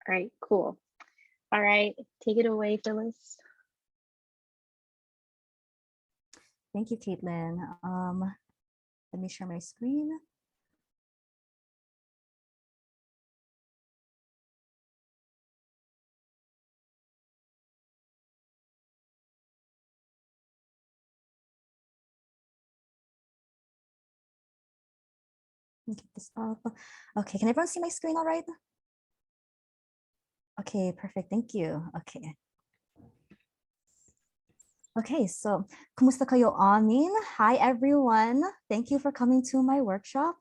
All right, cool. All right, take it away, Phyllis. Thank you, Kaitlyn. Let me share my screen. Get this up. Okay, can everyone see my screen all right? Okay, perfect. Thank you. Okay. Okay, so kumusta kayo amin? Hi everyone. Thank you for coming to my workshop,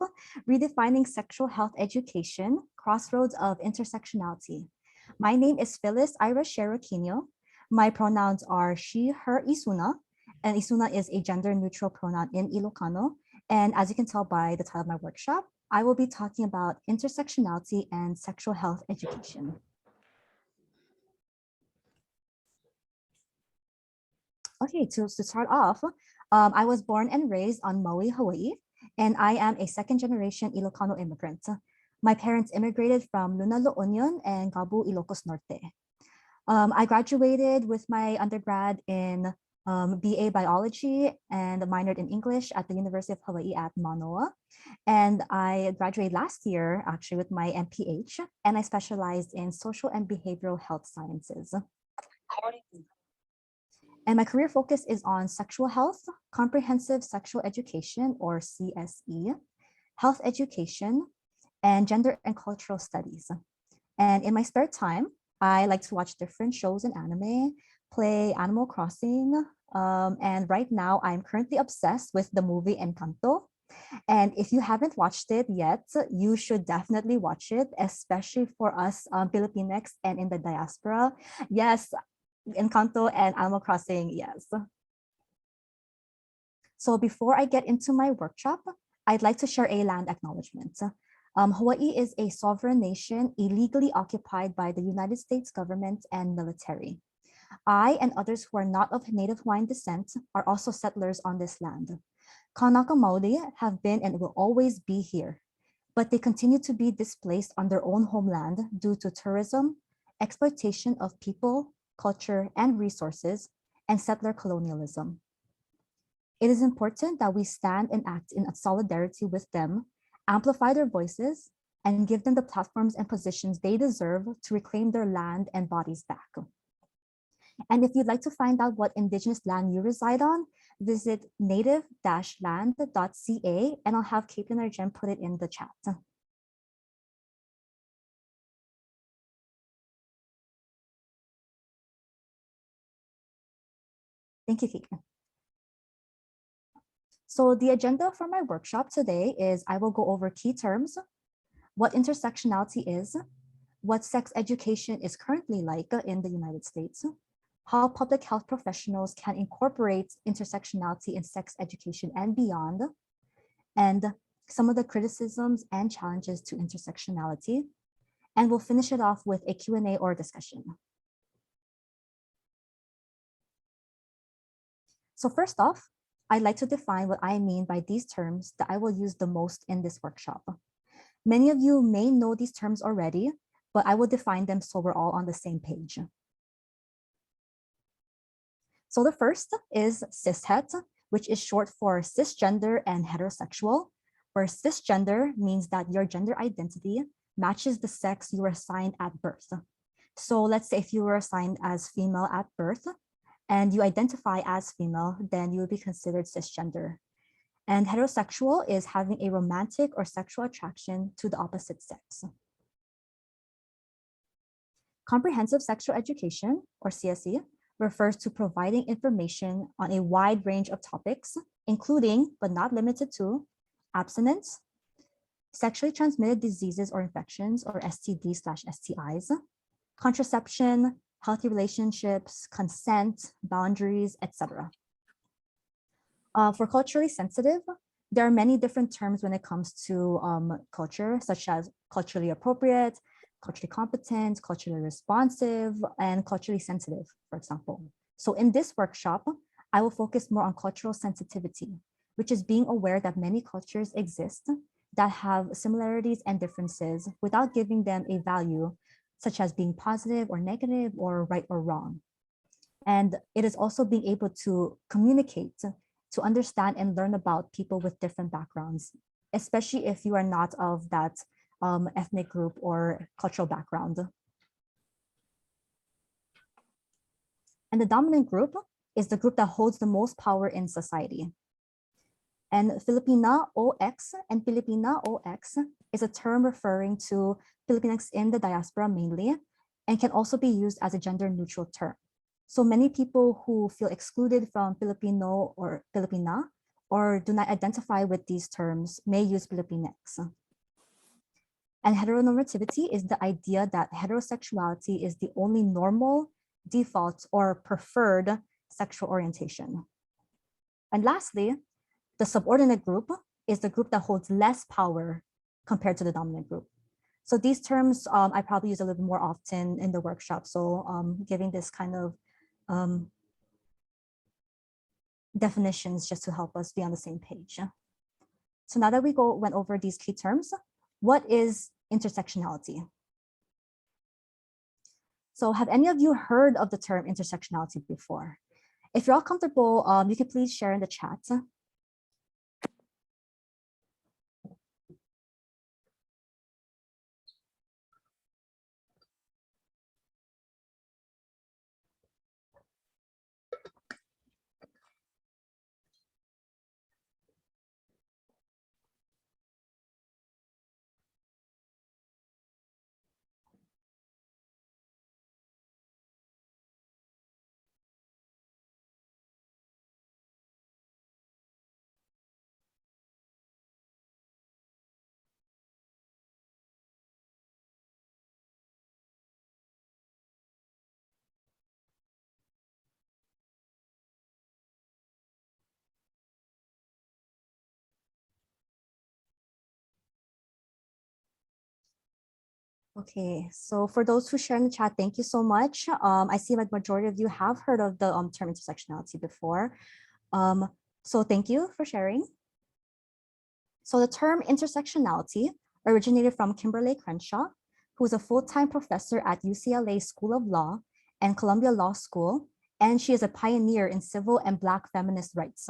Redefining Sexual Health Education, Crossroads of Intersectionality. My name is Phyllis Aira Sheer Raquinio. My pronouns are she, her, isuna, and isuna is a gender neutral pronoun in Ilocano. And as you can tell by the title of my workshop, I will be talking about intersectionality and sexual health education. Okay, to start off, I was born and raised on Maui, Hawaii, and I am a second generation Ilocano immigrant. My parents immigrated from Luna, La Union and Gabu, Ilocos Norte. I graduated with my undergrad in BA Biology and minored in English at the University of Hawaii at Manoa. And I graduated last year actually with my MPH, and I specialized in social and behavioral health sciences. And my career focus is on sexual health, comprehensive sexual education, or CSE, health education, and gender and cultural studies. And in my spare time, I like to watch different shows and anime, play Animal Crossing, and right now I'm currently obsessed with the movie Encanto. And if you haven't watched it yet, you should definitely watch it, especially for us Pilipinx and in the diaspora. Yes, Encanto and Animal Crossing, yes. So before I get into my workshop, I'd like to share a land acknowledgement. Hawaii is a sovereign nation illegally occupied by the United States government and military. I and others who are not of Native Hawaiian descent are also settlers on this land. Kanaka Maoli have been and will always be here, but they continue to be displaced on their own homeland due to tourism, exploitation of people, culture, and resources, and settler colonialism. It is important that we stand and act in solidarity with them, amplify their voices, and give them the platforms and positions they deserve to reclaim their land and bodies back. And if you'd like to find out what Indigenous land you reside on, visit native-land.ca, and I'll have Kaitlyn or Jenn put it in the chat. Thank you, Kaitlyn. So the agenda for my workshop today is I will go over key terms, what intersectionality is, what sex education is currently like in the United States, how public health professionals can incorporate intersectionality in sex education and beyond, and some of the criticisms and challenges to intersectionality. And we'll finish it off with a Q&A or discussion. So first off, I'd like to define what I mean by these terms that I will use the most in this workshop. Many of you may know these terms already, but I will define them so we're all on the same page. So the first is cishet, which is short for cisgender and heterosexual, where cisgender means that your gender identity matches the sex you were assigned at birth. So let's say if you were assigned as female at birth, and you identify as female, then you would be considered cisgender. And heterosexual is having a romantic or sexual attraction to the opposite sex. Comprehensive sexual education, or CSE, refers to providing information on a wide range of topics, including, but not limited to, abstinence, sexually transmitted diseases or infections, or STD/STIs, contraception, healthy relationships, consent, boundaries, etc. For culturally sensitive, there are many different terms when it comes to culture, such as culturally appropriate, culturally competent, culturally responsive, and culturally sensitive, for example. So in this workshop, I will focus more on cultural sensitivity, which is being aware that many cultures exist that have similarities and differences without giving them a value such as being positive or negative or right or wrong. And it is also being able to communicate, to understand and learn about people with different backgrounds, especially if you are not of that ethnic group or cultural background. And the dominant group is the group that holds the most power in society. And Filipina OX and Filipina OX is a term referring to Filipinx in the diaspora mainly, and can also be used as a gender neutral term. So many people who feel excluded from Filipino or Filipina or do not identify with these terms may use Pilipinx. And heteronormativity is the idea that heterosexuality is the only normal, default, or preferred sexual orientation. And lastly, the subordinate group is the group that holds less power compared to the dominant group. So these terms I probably use a little bit more often in the workshop. So giving this kind of definitions just to help us be on the same page. So now that we went over these key terms, what is intersectionality? So have any of you heard of the term intersectionality before? If you're all comfortable, you can please share in the chat. Okay, so for those who share in the chat, thank you so much. I see like majority of you have heard of the term intersectionality before. So thank you for sharing. So the term intersectionality originated from Kimberly Crenshaw, who is a full-time professor at UCLA School of Law and Columbia Law School, and she is a pioneer in civil and Black feminist rights.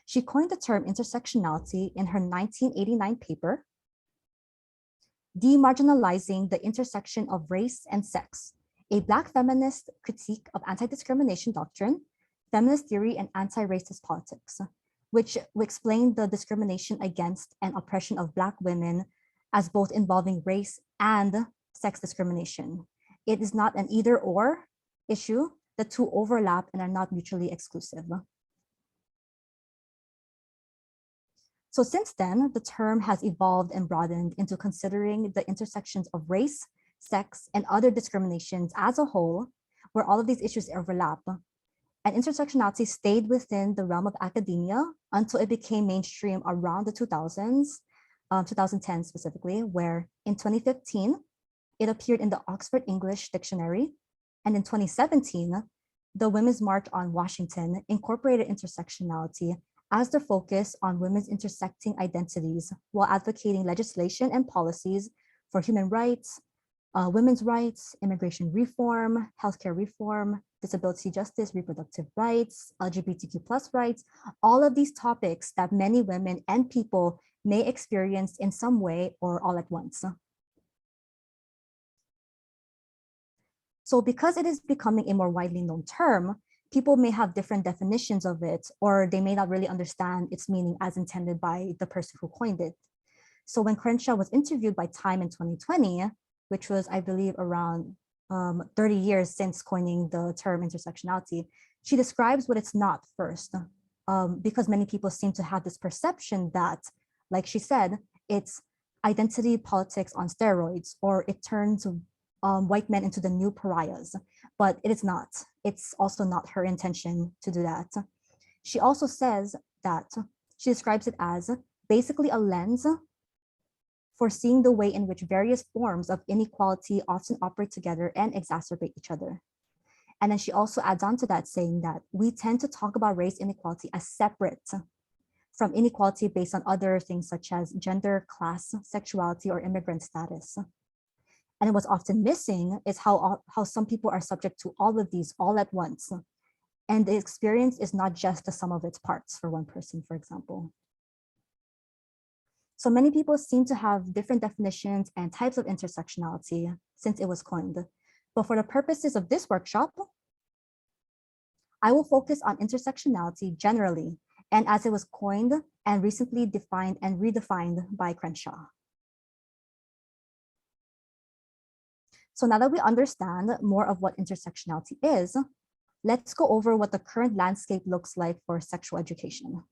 She coined the term intersectionality in her 1989 paper, Demarginalizing the Intersection of Race and Sex, a Black feminist critique of anti-discrimination doctrine, feminist theory, and anti-racist politics, which explained the discrimination against and oppression of Black women as both involving race and sex discrimination. It is not an either or issue. The two overlap and are not mutually exclusive. So since then, the term has evolved and broadened into considering the intersections of race, sex, and other discriminations as a whole, where all of these issues overlap. And intersectionality stayed within the realm of academia until it became mainstream around the 2000s, 2010 specifically, where in 2015, it appeared in the Oxford English Dictionary. And in 2017, the Women's March on Washington incorporated intersectionality as their focus on women's intersecting identities while advocating legislation and policies for human rights, women's rights, immigration reform, healthcare reform, disability justice, reproductive rights, LGBTQ+ rights, all of these topics that many women and people may experience in some way or all at once. So because it is becoming a more widely known term, people may have different definitions of it, or they may not really understand its meaning as intended by the person who coined it. So when Crenshaw was interviewed by Time in 2020, which was, I believe, around 30 years since coining the term intersectionality, she describes what it's not first, because many people seem to have this perception that, like she said, it's identity politics on steroids, or it turns white men into the new pariahs, but it is not. It's also not her intention to do that. She also says that she describes it as basically a lens for seeing the way in which various forms of inequality often operate together and exacerbate each other. And then she also adds on to that, saying that we tend to talk about race inequality as separate from inequality based on other things such as gender, class, sexuality, or immigrant status. And what's often missing is how some people are subject to all of these all at once. And the experience is not just the sum of its parts for one person, for example. So many people seem to have different definitions and types of intersectionality since it was coined. But for the purposes of this workshop, I will focus on intersectionality generally and as it was coined and recently defined and redefined by Crenshaw. So now that we understand more of what intersectionality is, let's go over what the current landscape looks like for sexual education.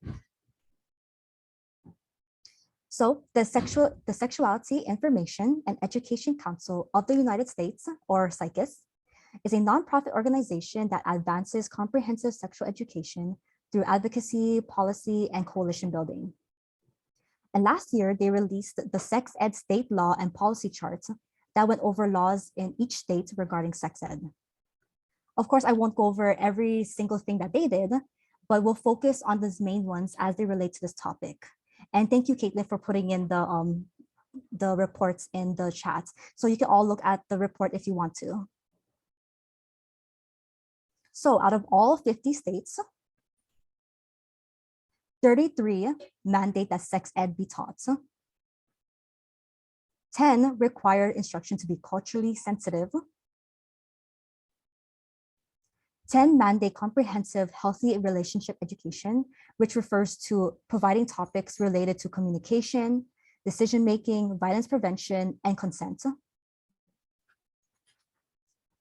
So the Sexuality Information and Education Council of the United States, or SICUS, is a nonprofit organization that advances comprehensive sexual education through advocacy, policy, and coalition building. And last year, they released the Sex Ed State Law and Policy Charts that went over laws in each state regarding sex ed. Of course, I won't go over every single thing that they did, but we'll focus on these main ones as they relate to this topic. And thank you, Kaitlyn, for putting in the reports in the chat. So you can all look at the report if you want to. So out of all 50 states, 33 mandate that sex ed be taught. 10 require instruction to be culturally sensitive. 10 mandate comprehensive healthy relationship education, which refers to providing topics related to communication, decision-making, violence prevention, and consent.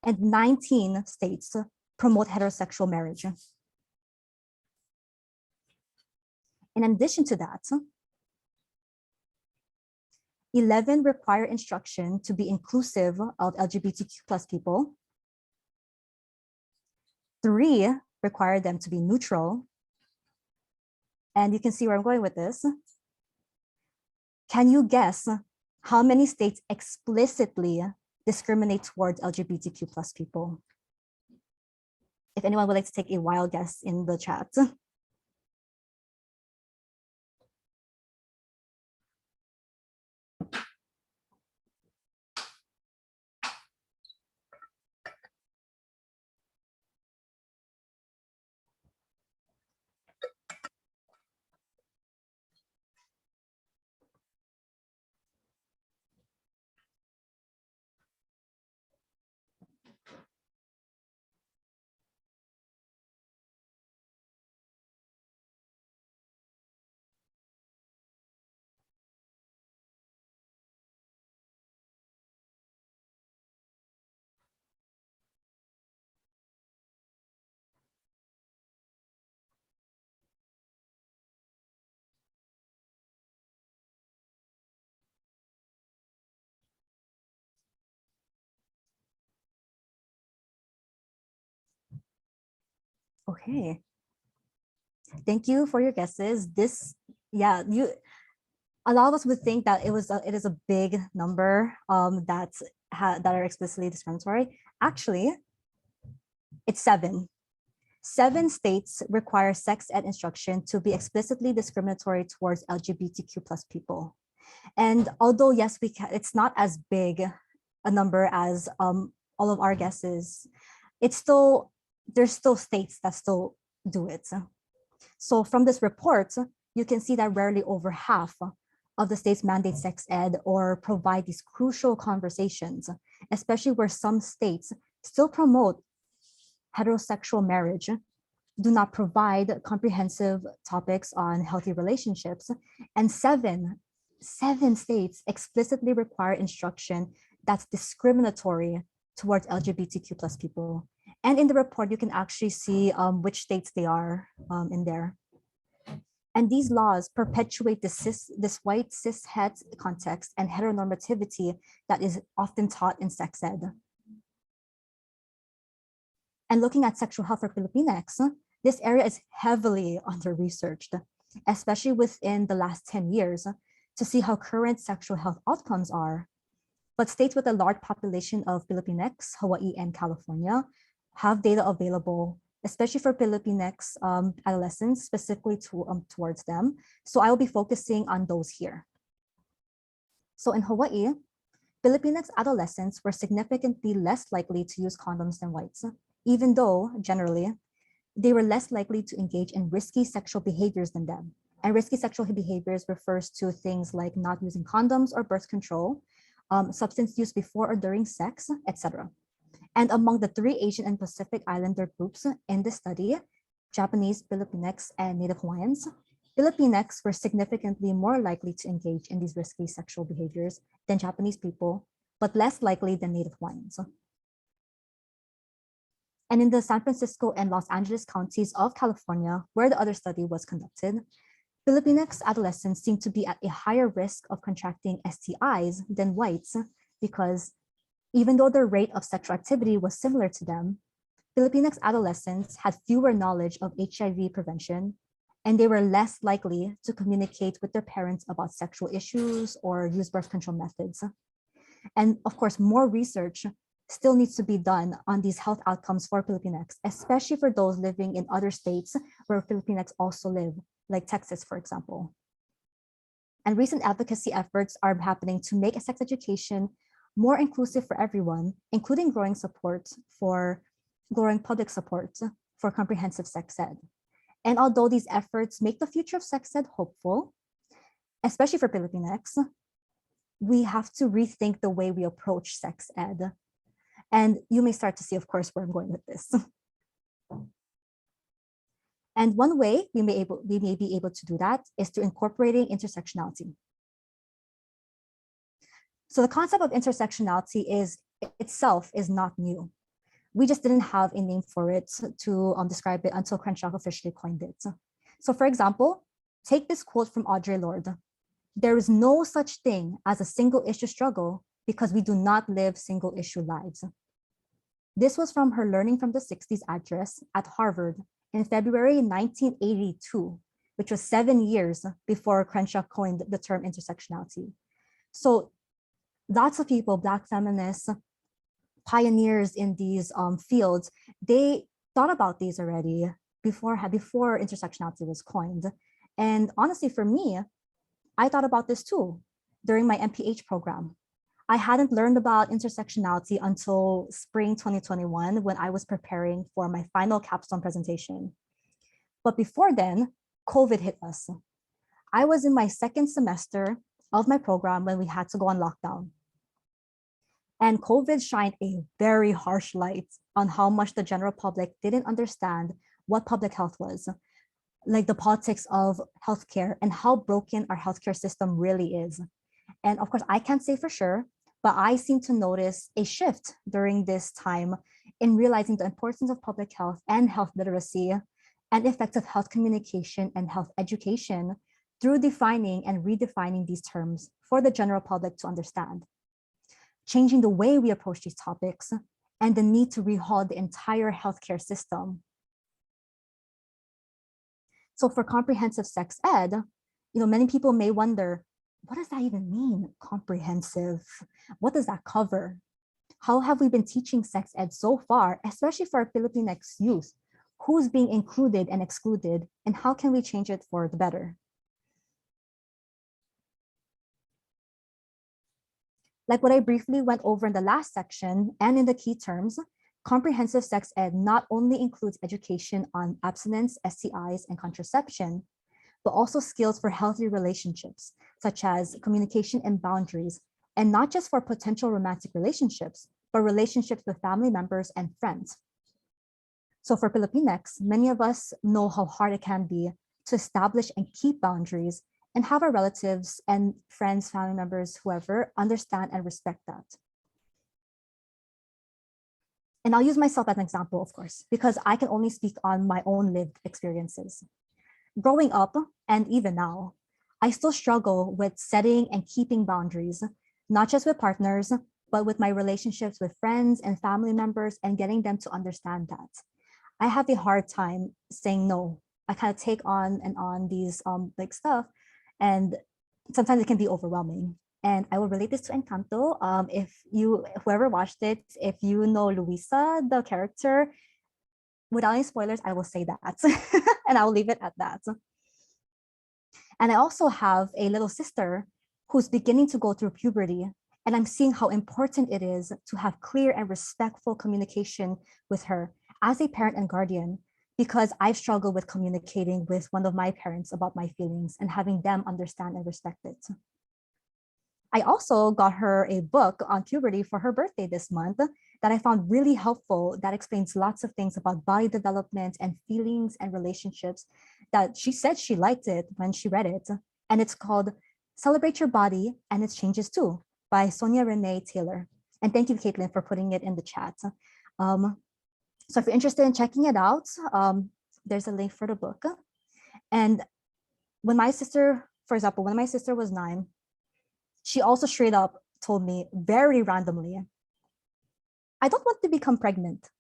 And 19 states promote heterosexual marriage. In addition to that, 11 require instruction to be inclusive of LGBTQ+ people. 3 require them to be neutral. And you can see where I'm going with this. Can you guess how many states explicitly discriminate towards LGBTQ+ people? If anyone would like to take a wild guess in the chat. Okay. Thank you for your guesses. A lot of us would think that it is a big number that are explicitly discriminatory. Actually, it's 7. 7 states require sex ed instruction to be explicitly discriminatory towards LGBTQ+ people. And although yes, it's not as big a number as all of our guesses, there's still states that still do it. So from this report, you can see that rarely over half of the states mandate sex ed or provide these crucial conversations, especially where some states still promote heterosexual marriage, do not provide comprehensive topics on healthy relationships, and 7 states explicitly require instruction that's discriminatory towards LGBTQ+ people. And in the report, you can actually see which states they are in there. And these laws perpetuate this white cis-het context and heteronormativity that is often taught in sex ed. And looking at sexual health for Pilipinx, this area is heavily under-researched, especially within the last 10 years, to see how current sexual health outcomes are. But states with a large population of Pilipinx, Hawaii and California, have data available, especially for Pilipinx adolescents, specifically towards them. So I will be focusing on those here. So in Hawaii, Filipinx adolescents were significantly less likely to use condoms than whites, even though, generally, they were less likely to engage in risky sexual behaviors than them. And risky sexual behaviors refers to things like not using condoms or birth control, substance use before or during sex, etc. And among the 3 Asian and Pacific Islander groups in the study, Japanese, Filipinx, and Native Hawaiians, Filipinx were significantly more likely to engage in these risky sexual behaviors than Japanese people, but less likely than Native Hawaiians. And in the San Francisco and Los Angeles counties of California, where the other study was conducted, Filipinx adolescents seem to be at a higher risk of contracting STIs than whites because even though their rate of sexual activity was similar to them, Filipinx adolescents had fewer knowledge of HIV prevention, and they were less likely to communicate with their parents about sexual issues or use birth control methods. And of course, more research still needs to be done on these health outcomes for Filipinx, especially for those living in other states where Filipinx also live, like Texas, for example. And recent advocacy efforts are happening to make sex education more inclusive for everyone, including growing public support for comprehensive sex ed. And although these efforts make the future of sex ed hopeful, especially for Filipinx, we have to rethink the way we approach sex ed. And you may start to see, of course, where I'm going with this. And one way we may be able to do that is through incorporating intersectionality. So the concept of intersectionality itself is not new. We just didn't have a name for it to describe it until Crenshaw officially coined it. So for example, take this quote from Audre Lorde. There is no such thing as a single issue struggle because we do not live single issue lives. This was from her Learning from the 60s address at Harvard in February 1982, which was 7 years before Crenshaw coined the term intersectionality. So lots of people, Black feminists, pioneers in these fields, they thought about these already before intersectionality was coined. And honestly, for me, I thought about this too during my MPH program. I hadn't learned about intersectionality until spring 2021 when I was preparing for my final capstone presentation. But before then, COVID hit us. I was in my 2nd semester of my program when we had to go on lockdown. And COVID shined a very harsh light on how much the general public didn't understand what public health was, like the politics of healthcare and how broken our healthcare system really is. And of course, I can't say for sure, but I seem to notice a shift during this time in realizing the importance of public health and health literacy and effective health communication and health education through defining and redefining these terms for the general public to understand, changing the way we approach these topics and the need to rehaul the entire healthcare system. So for comprehensive sex ed, many people may wonder, what does that even mean, comprehensive? What does that cover? How have we been teaching sex ed so far, especially for our Filipinx youth? Who's being included and excluded, and how can we change it for the better? Like what I briefly went over in the last section and in the key terms, comprehensive sex ed not only includes education on abstinence, STIs, and contraception, but also skills for healthy relationships, such as communication and boundaries, and not just for potential romantic relationships, but relationships with family members and friends. So for Pilipinx, many of us know how hard it can be to establish and keep boundaries and have our relatives and friends, family members, whoever, understand and respect that. And I'll use myself as an example, of course, because I can only speak on my own lived experiences. Growing up, and even now, I still struggle with setting and keeping boundaries, not just with partners, but with my relationships with friends and family members and getting them to understand that. I have a hard time saying no. I kind of take on and on these stuff, and sometimes it can be overwhelming. And I will relate this to Encanto. Whoever watched it, if you know Luisa, the character, without any spoilers, I will say that, and I'll leave it at that. And I also have a little sister who's beginning to go through puberty, And I'm seeing how important it is to have clear and respectful communication with her as a parent and guardian, because I've struggled with communicating with one of my parents about my feelings and having them understand and respect it. I also got her a book on puberty for her birthday this month that I found really helpful, that explains lots of things about body development and feelings and relationships, that she said she liked it when she read it. And it's called Celebrate Your Body and Its Changes Too by Sonia Renee Taylor. And thank you, Kaitlyn, for putting it in the chat. So if you're interested in checking it out, there's a link for the book. And when my sister, for example, when my sister was 9, she also straight up told me very randomly, I don't want to become pregnant.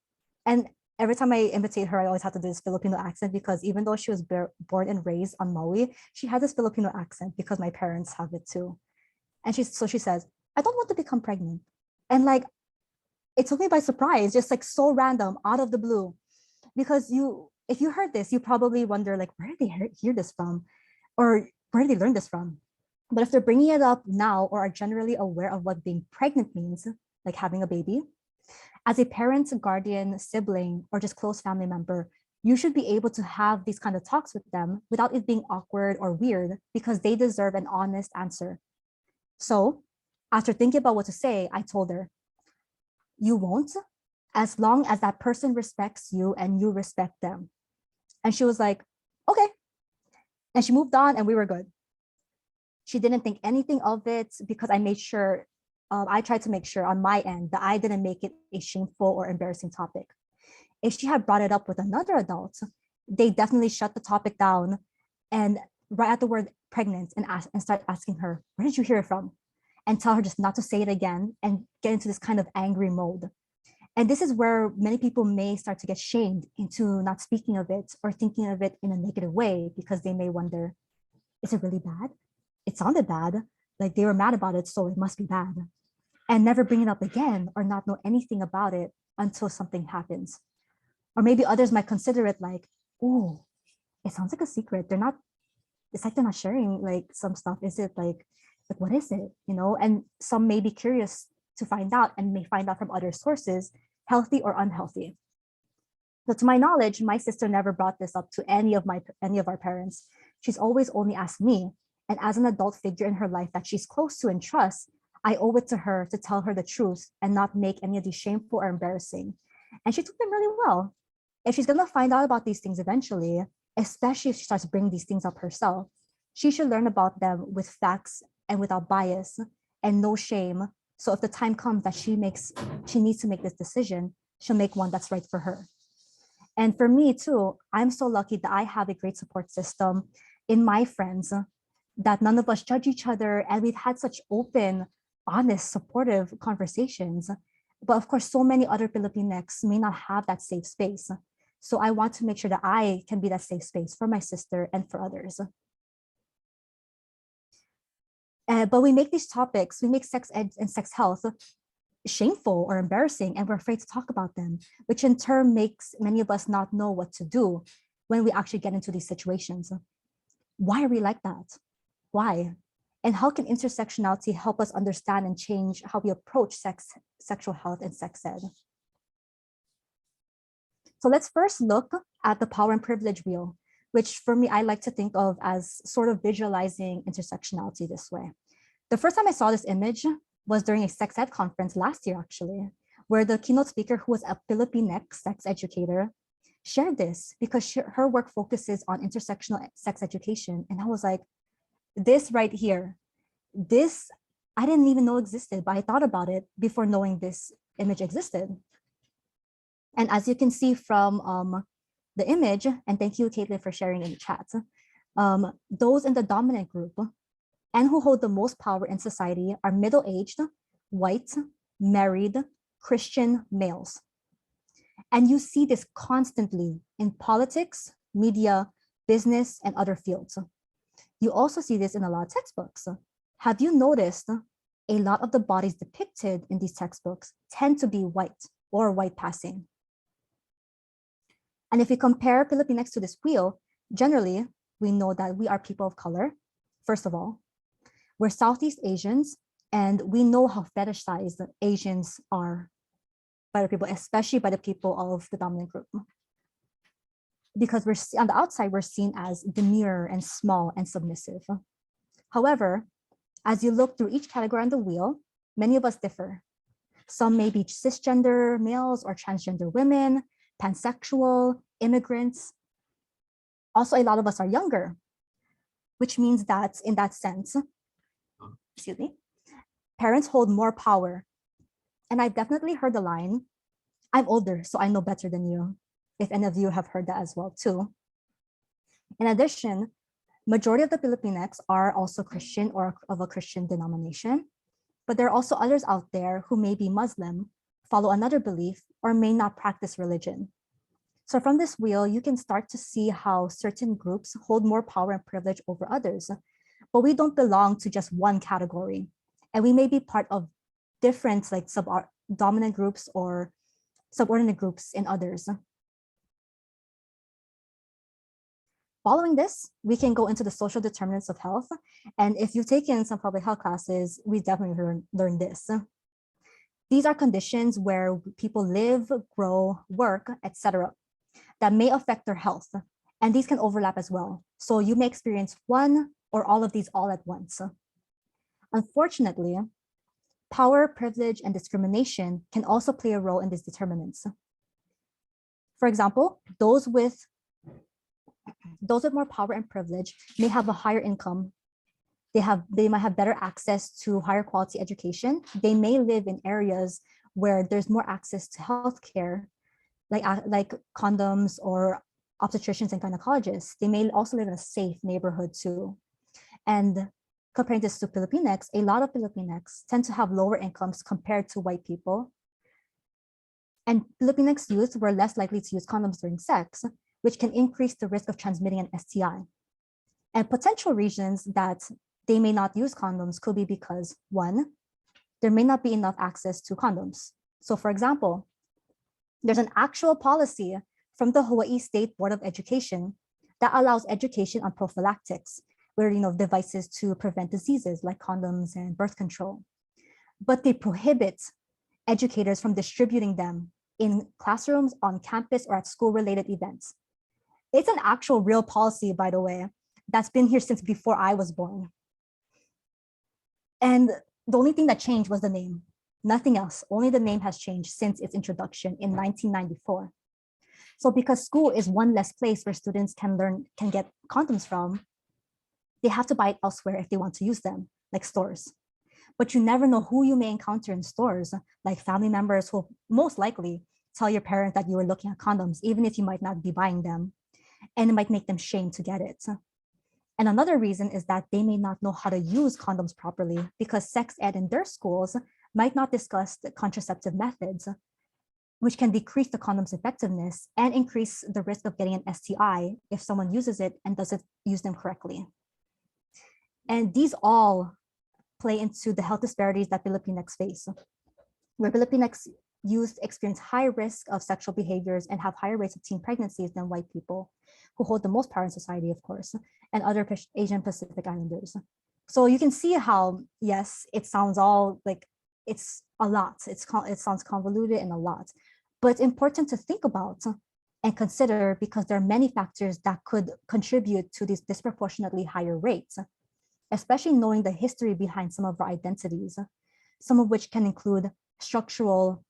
And every time I imitate her, I always have to do this Filipino accent, because even though she was born and raised on Maui, she has this Filipino accent because my parents have it too. And she says, I don't want to become pregnant. And like, it took me by surprise, just like so random, out of the blue. Because if you heard this, you probably wonder, like, where did they hear this from? Or where did they learn this from? But if they're bringing it up now, or are generally aware of what being pregnant means, like having a baby, as a parent, guardian, sibling, or just close family member, you should be able to have these kind of talks with them without it being awkward or weird, because they deserve an honest answer. So after thinking about what to say, I told her, you won't, as long as that person respects you and you respect them. And she was like, okay. And she moved on and we were good. She didn't think anything of it, because I made sure, I tried to make sure on my end that I didn't make it a shameful or embarrassing topic. If she had brought it up with another adult, they definitely shut the topic down and right at the word pregnant and start asking her, where did you hear it from? And tell her just not to say it again and get into this kind of angry mode. And this is where many people may start to get shamed into not speaking of it or thinking of it in a negative way, because they may wonder, is it really bad? It sounded bad, like they were mad about it, so it must be bad. And never bring it up again or not know anything about it until something happens. Or maybe others might consider it like, oh, it sounds like a secret. It's like they're not sharing like some stuff. Is it like what is it? And some may be curious to find out and may find out from other sources, healthy or unhealthy. So to my knowledge, my sister never brought this up to any of our parents. She's always only asked me. And as an adult figure in her life that she's close to and trusts, I owe it to her to tell her the truth and not make any of these shameful or embarrassing. And she took them really well. If she's going to find out about these things eventually, especially if she starts bringing these things up herself, she should learn about them with facts and without bias and no shame. So if the time comes that she needs to make this decision, she'll make one that's right for her. And for me too, I'm so lucky that I have a great support system in my friends, that none of us judge each other, and we've had such open, honest, supportive conversations. But of course, so many other Pilipinx may not have that safe space. So I want to make sure that I can be that safe space for my sister and for others. But we make these topics, we make sex ed and sex health shameful or embarrassing, and we're afraid to talk about them, which in turn makes many of us not know what to do when we actually get into these situations. Why are we like that? Why? And how can intersectionality help us understand and change how we approach sexual health and sex ed? So let's first look at the power and privilege wheel, which for me, I like to think of as sort of visualizing intersectionality this way. The first time I saw this image was during a sex ed conference last year, actually, where the keynote speaker, who was a Pilipinx sex educator, shared this because her work focuses on intersectional sex education. And I was like, this right here, this, I didn't even know existed, but I thought about it before knowing this image existed. And as you can see from the image, and thank you, Kaitlyn, for sharing in the chat, those in the dominant group and who hold the most power in society are middle-aged, white, married, Christian males. And you see this constantly in politics, media, business, and other fields. You also see this in a lot of textbooks. Have you noticed a lot of the bodies depicted in these textbooks tend to be white or white passing? And if we compare Pilipinx to this wheel, generally, we know that we are people of color, first of all. We're Southeast Asians, And we know how fetishized Asians are by the people, especially by the people of the dominant group. Because on the outside, we're seen as demure and small and submissive. However, as you look through each category on the wheel, many of us differ. Some may be cisgender males or transgender women, pansexual, immigrants. Also, a lot of us are younger, which means that in that sense, excuse me, parents hold more power. And I've definitely heard the line, I'm older, so I know better than you. If any of you have heard that as well too. In addition, majority of the Pilipinx are also Christian or of a Christian denomination, but there are also others out there who may be Muslim, follow another belief, or may not practice religion. So from this wheel, you can start to see how certain groups hold more power and privilege over others, but we don't belong to just one category. And we may be part of different like dominant groups or subordinate groups in others. Following this, we can go into the social determinants of health. And if you've taken some public health classes, we definitely learned this. These are conditions where people live, grow, work, etc., that may affect their health. And these can overlap as well. So you may experience one or all of these all at once. Unfortunately, power, privilege, and discrimination can also play a role in these determinants. For example, those with more power and privilege may have a higher income. They might have better access to higher quality education. They may live in areas where there's more access to healthcare, like condoms or obstetricians and gynecologists. They may also live in a safe neighborhood too. And comparing this to Pilipinx, a lot of Pilipinx tend to have lower incomes compared to white people. And Pilipinx youth were less likely to use condoms during sex, which can increase the risk of transmitting an STI. And potential reasons that they may not use condoms could be because, one, there may not be enough access to condoms. So for example, there's an actual policy from the Hawaii State Board of Education that allows education on prophylactics, where devices to prevent diseases like condoms and birth control. But they prohibit educators from distributing them in classrooms, on campus, or at school-related events. It's an actual real policy, by the way, that's been here since before I was born. And the only thing that changed was the name. Nothing else, only the name has changed since its introduction in 1994. So because school is one less place where students can get condoms from, they have to buy it elsewhere if they want to use them, like stores. But you never know who you may encounter in stores, like family members who most likely tell your parent that you were looking at condoms, even if you might not be buying them, and it might make them shame to get it. And another reason is that they may not know how to use condoms properly because sex ed in their schools might not discuss the contraceptive methods, which can decrease the condom's effectiveness and increase the risk of getting an STI if someone uses it and doesn't use them correctly. And these all play into the health disparities that Pilipinx face, where Pilipinx youth experience high risk of sexual behaviors and have higher rates of teen pregnancies than white people, who hold the most power in society, of course, and other Asian Pacific Islanders. So you can see how, yes, it sounds all like it's a lot. It sounds convoluted and a lot, but it's important to think about and consider because there are many factors that could contribute to these disproportionately higher rates, especially knowing the history behind some of our identities, some of which can include structural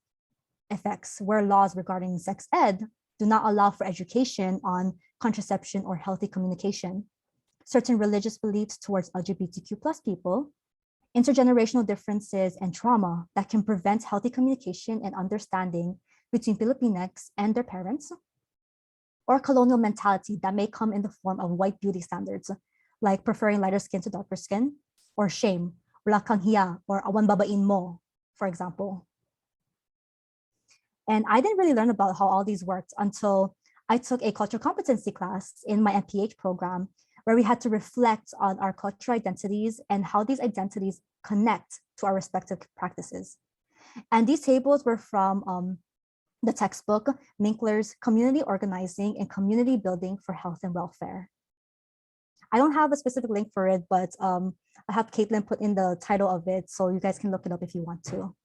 effects where laws regarding sex ed do not allow for education on contraception or healthy communication, certain religious beliefs towards LGBTQ+ people, intergenerational differences and trauma that can prevent healthy communication and understanding between Pilipinx and their parents, or colonial mentality that may come in the form of white beauty standards, like preferring lighter skin to darker skin, or shame, wala kang hiya, or awan babain mo, for example. And I didn't really learn about how all these worked until I took a cultural competency class in my MPH program, where we had to reflect on our cultural identities and how these identities connect to our respective practices. And these tables were from the textbook, Minkler's Community Organizing and Community Building for Health and Welfare. I don't have a specific link for it, but I have Kaitlyn put in the title of it, so you guys can look it up if you want to.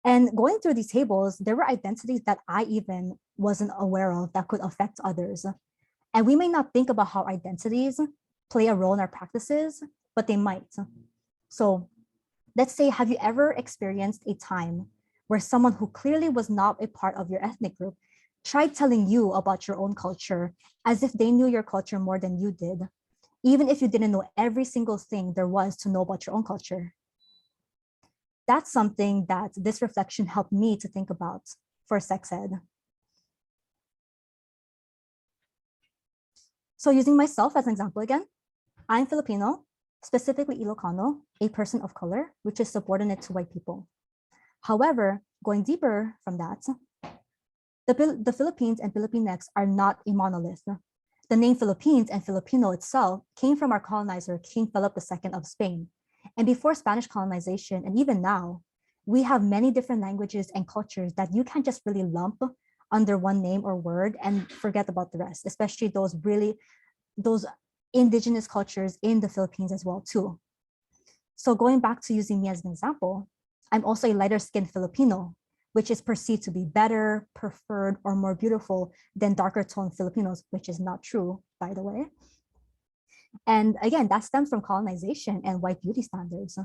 And going through these tables, there were identities that I even wasn't aware of that could affect others. And we may not think about how identities play a role in our practices, but they might. So let's say, have you ever experienced a time where someone who clearly was not a part of your ethnic group tried telling you about your own culture as if they knew your culture more than you did, even if you didn't know every single thing there was to know about your own culture? That's something that this reflection helped me to think about for sex ed. So using myself as an example again, I'm Filipino, specifically Ilocano, a person of color, which is subordinate to white people. However, going deeper from that, the Philippines and Pilipinx are not a monolith. The name Philippines and Filipino itself came from our colonizer, King Philip II of Spain. And before Spanish colonization, and even now, we have many different languages and cultures that you can't just really lump under one name or word and forget about the rest, especially those indigenous cultures in the Philippines as well too. So going back to using me as an example, I'm also a lighter skinned Filipino, which is perceived to be better, preferred, or more beautiful than darker toned Filipinos, which is not true, by the way. And again, that stems from colonization and white beauty standards.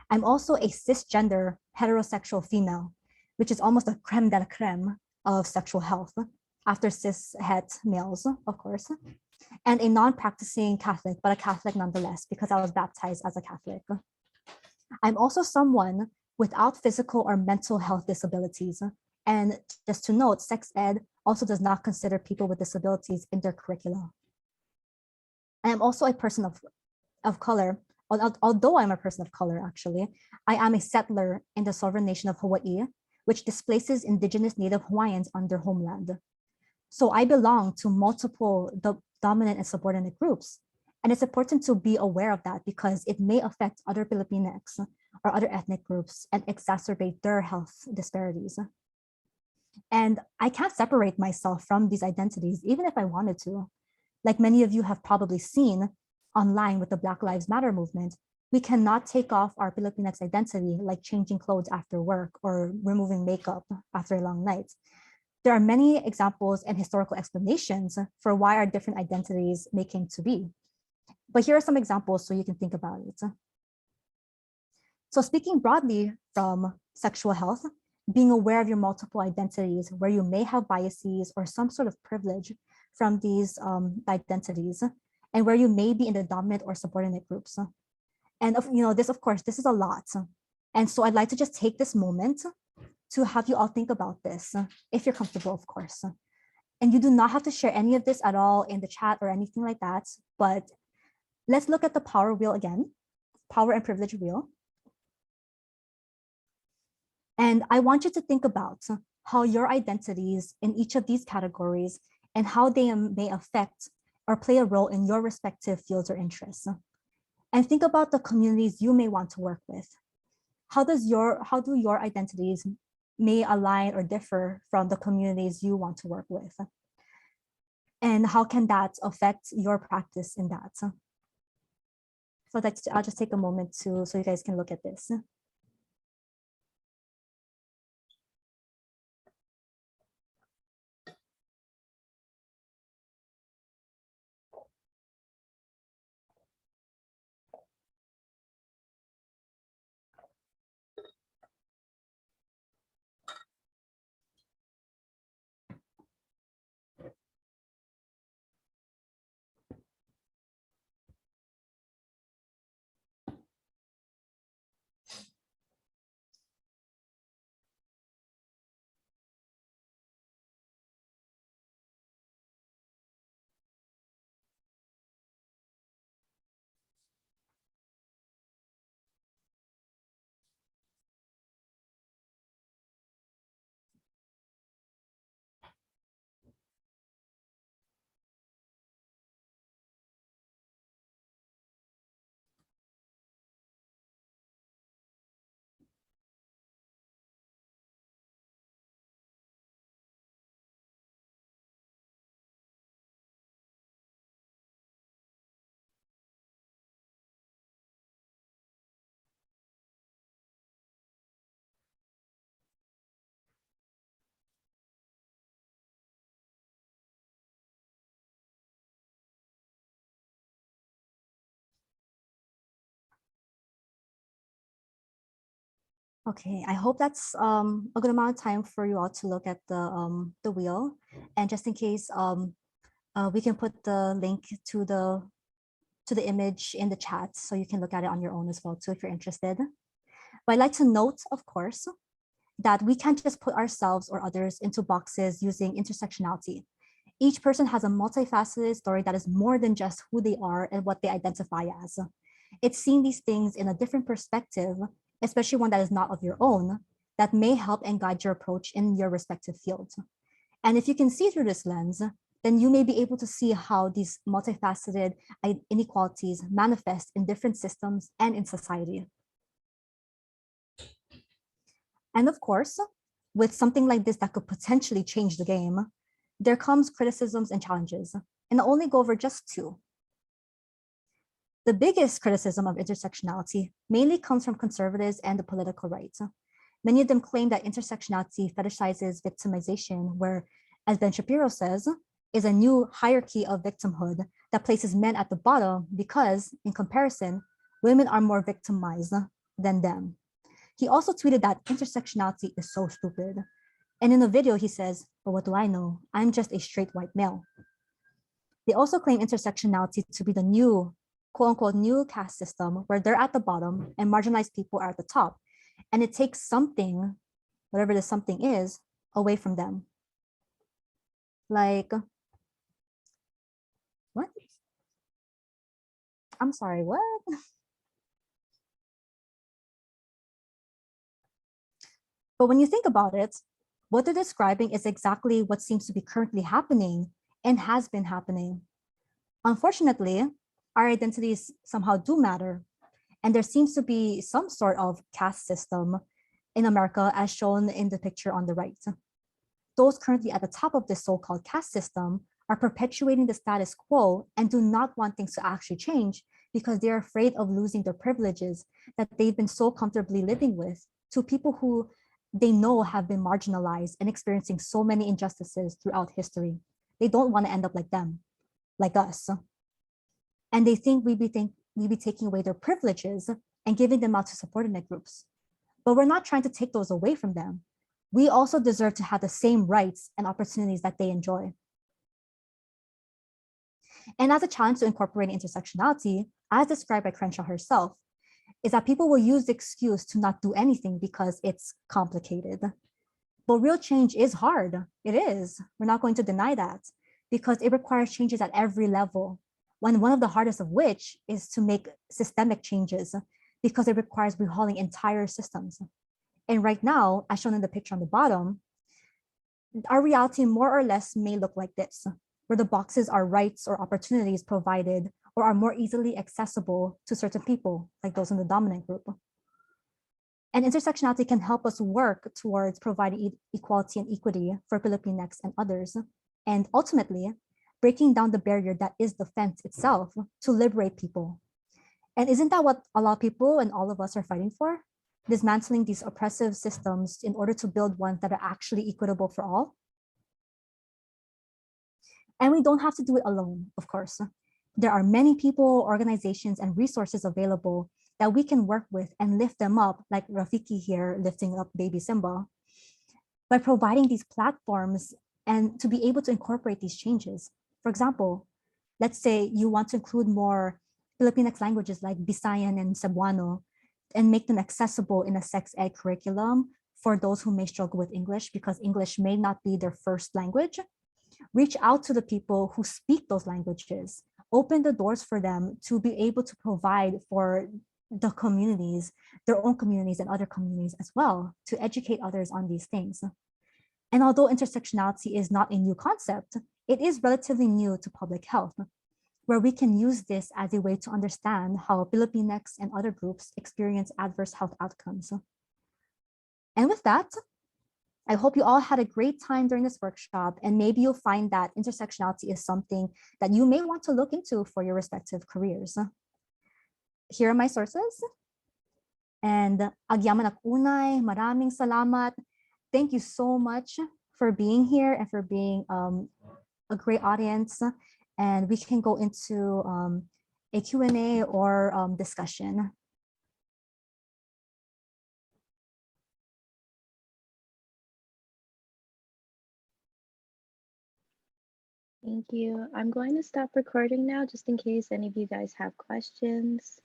I'm also a cisgender heterosexual female, which is almost a creme de la creme of sexual health after cis-het males, of course, and a non-practicing Catholic, but a Catholic nonetheless, because I was baptized as a Catholic. I'm also someone without physical or mental health disabilities. And just to note, sex ed also does not consider people with disabilities in their curricula. I am also a person of color. Although I'm a person of color, actually, I am a settler in the sovereign nation of Hawaii, which displaces indigenous Native Hawaiians on their homeland. So I belong to multiple dominant and subordinate groups. And it's important to be aware of that because it may affect other Pilipinx or other ethnic groups and exacerbate their health disparities. And I can't separate myself from these identities, even if I wanted to. Like many of you have probably seen online with the Black Lives Matter movement, we cannot take off our Pilipinx identity, like changing clothes after work or removing makeup after a long night. There are many examples and historical explanations for why our different identities may came to be. But here are some examples so you can think about it. So speaking broadly from sexual health, being aware of your multiple identities where you may have biases or some sort of privilege from these identities, and where you may be in the dominant or subordinate groups. And this, of course, this is a lot. And so I'd like to just take this moment to have you all think about this, if you're comfortable, of course. And you do not have to share any of this at all in the chat or anything like that, but let's look at the power wheel again, power and privilege wheel. And I want you to think about how your identities in each of these categories and how they may affect or play a role in your respective fields or interests. And think about the communities you may want to work with. How do your identities may align or differ from the communities you want to work with? And how can that affect your practice in that? So I'll just take a moment so you guys can look at this. Okay, I hope that's a good amount of time for you all to look at the wheel. And just in case, we can put the link to the image in the chat so you can look at it on your own as well too if you're interested. But I'd like to note, of course, that we can't just put ourselves or others into boxes using intersectionality. Each person has a multifaceted story that is more than just who they are and what they identify as. It's seeing these things in a different perspective, especially one that is not of your own, that may help and guide your approach in your respective field. And if you can see through this lens, then you may be able to see how these multifaceted inequalities manifest in different systems and in society. And of course, with something like this that could potentially change the game, there comes criticisms and challenges, and I'll only go over just two. The biggest criticism of intersectionality mainly comes from conservatives and the political right. Many of them claim that intersectionality fetishizes victimization, where, as Ben Shapiro says, is a new hierarchy of victimhood that places men at the bottom because, in comparison, women are more victimized than them. He also tweeted that intersectionality is so stupid. And in a video, he says, but what do I know? I'm just a straight white male. They also claim intersectionality to be the new, quote unquote, new caste system where they're at the bottom and marginalized people are at the top. And it takes something, whatever this something is, away from them. Like, what? I'm sorry, what? But when you think about it, what they're describing is exactly what seems to be currently happening and has been happening. Unfortunately, our identities somehow do matter. And there seems to be some sort of caste system in America as shown in the picture on the right. Those currently at the top of this so-called caste system are perpetuating the status quo and do not want things to actually change because they're afraid of losing their privileges that they've been so comfortably living with to people who they know have been marginalized and experiencing so many injustices throughout history. They don't want to end up like them, like us. And they think we'd be taking away their privileges and giving them out to subordinate groups. But we're not trying to take those away from them. We also deserve to have the same rights and opportunities that they enjoy. And as a challenge to incorporating intersectionality, as described by Crenshaw herself, is that people will use the excuse to not do anything because it's complicated. But real change is hard. It is. We're not going to deny that because it requires changes at every level. One of the hardest of which is to make systemic changes because it requires rehauling entire systems. And right now, as shown in the picture on the bottom, our reality more or less may look like this, where the boxes are rights or opportunities provided or are more easily accessible to certain people, like those in the dominant group. And intersectionality can help us work towards providing equality and equity for Pilipinx and others, and ultimately, breaking down the barrier that is the fence itself to liberate people. And isn't that what a lot of people and all of us are fighting for? Dismantling these oppressive systems in order to build ones that are actually equitable for all? And we don't have to do it alone, of course. There are many people, organizations, and resources available that we can work with and lift them up, like Rafiki here lifting up baby Simba, by providing these platforms and to be able to incorporate these changes. For example, let's say you want to include more Filipinx languages like Bisayan and Cebuano and make them accessible in a sex ed curriculum for those who may struggle with English because English may not be their first language. Reach out to the people who speak those languages, open the doors for them to be able to provide for the communities, their own communities and other communities as well, to educate others on these things. And although intersectionality is not a new concept, it is relatively new to public health, where we can use this as a way to understand how Filipinx and other groups experience adverse health outcomes. And with that, I hope you all had a great time during this workshop, and maybe you'll find that intersectionality is something that you may want to look into for your respective careers. Here are my sources. And agyaman ak unay, maraming salamat. Thank you so much for being here and for being a great audience. And we can go into a Q&A or discussion. Thank you. I'm going to stop recording now just in case any of you guys have questions.